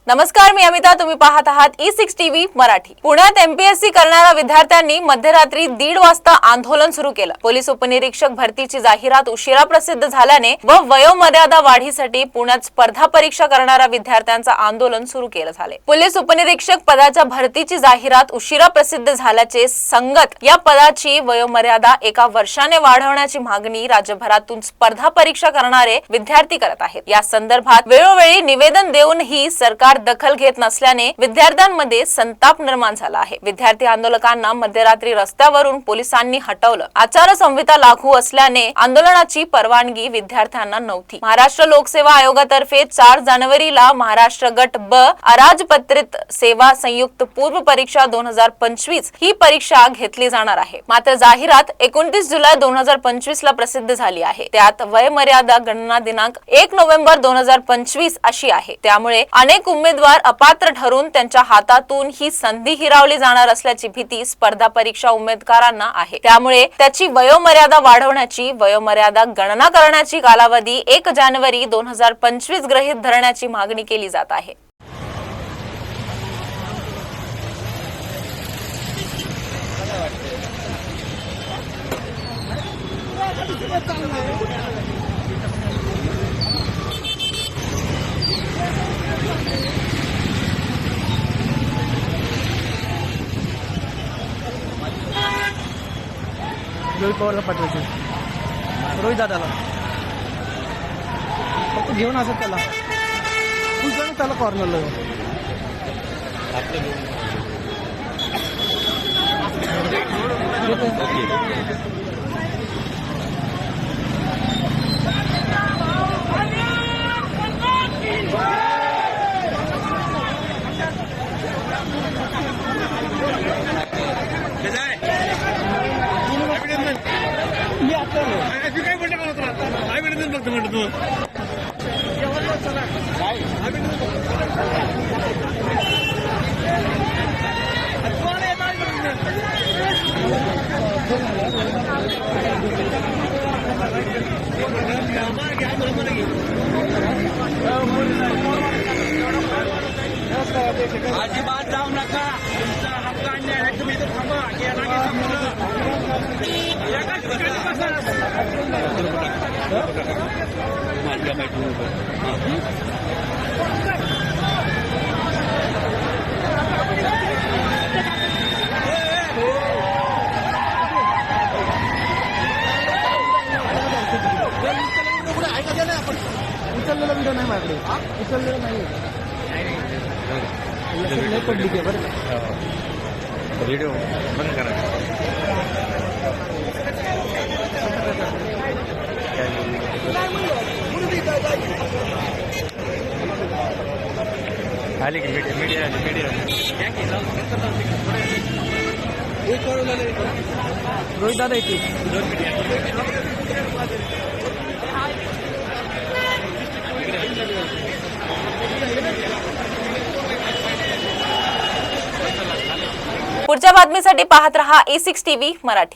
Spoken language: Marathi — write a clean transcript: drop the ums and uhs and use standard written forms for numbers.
नमस्कार, मी अमिता. तुम्ही पाहत आहात E6 टीव्ही मराठी. पुण्यात एमपीएससी करणाऱ्या विद्यार्थ्यांनी मध्यरात्री 1:30 वाजता आंदोलन सुरू केलं. पोलीस उपनिरीक्षक भरतीची जाहिरात उशिरा प्रसिद्ध झाल्याने व वयोमर्यादा वाढीसाठी पुण्यात स्पर्धा परीक्षा करणाऱ्या विद्यार्थ्यांचं आंदोलन सुरू केलं झाले. पोलीस उपनिरीक्षक पदाच्या भरतीची जाहिरात उशिरा प्रसिद्ध झाल्याचे संगत या पदाची वयोमर्यादा 1 वर्षाने वाढवण्याची मागणी राज्यभरातून स्पर्धा परीक्षा करणारे विद्यार्थी करत आहेत. या संदर्भात वेळोवेळी निवेदन देऊनही सरकार दखल घेत नसल्याने विद्यार्थ्यांमध्ये संताप निर्माण झाला आहे. विद्यार्थी आंदोलकांना मध्यरात्री रस्त्यावरून पोलिसांनी हटवलं. आचारसंहिता लागू असल्याने आंदोलनाची परवानगी विद्यार्थ्यांना नव्हती. महाराष्ट्र लोकसेवा आयोगातर्फे 4 जानेवारीला महाराष्ट्र गट ब अराजपत्रित सेवा संयुक्त पूर्व परीक्षा 2025 ही परीक्षा घेतली जाणार आहे. मात्र जाहिरात 29 जुलै 2025 ला प्रसिद्ध झाली आहे. त्यात वयमर्यादा गणना दिनांक 1 नोव्हेंबर 2025 अशी आहे. त्यामुळे अनेक उमेदवार अपात्र ठरून त्यांच्या हातातून ही संधी हिरावली जाणार असल्याची भीती स्पर्धा परीक्षा उमेदवारांना आहे. त्यामुळे त्याची वयोमर्यादा वाढवण्याची, वयोमर्यादा गणना करण्याची कालावधी 1 जानेवारी 2025 गृहीत धरण्याची मागणी केली जात आहे. रोहित पवारला पाठवायचे. रोहित दादाला फक्त घेऊन असत त्याला तुझं त्याला कॉर्नरला अजिबात जाऊ नका. तुमचा हक्क अन्याय आहे. तुम्ही इथे थांबा. उचललेला व्हिडिओ नाही माझ्याकडे. उचललेला नाही पडली की बरं व्हिडिओ बंद करा. आली की मीडिया रोहित दादा येते. पुढच्या बातमीसाठी पाहत रहा E6 टीव्ही मराठी.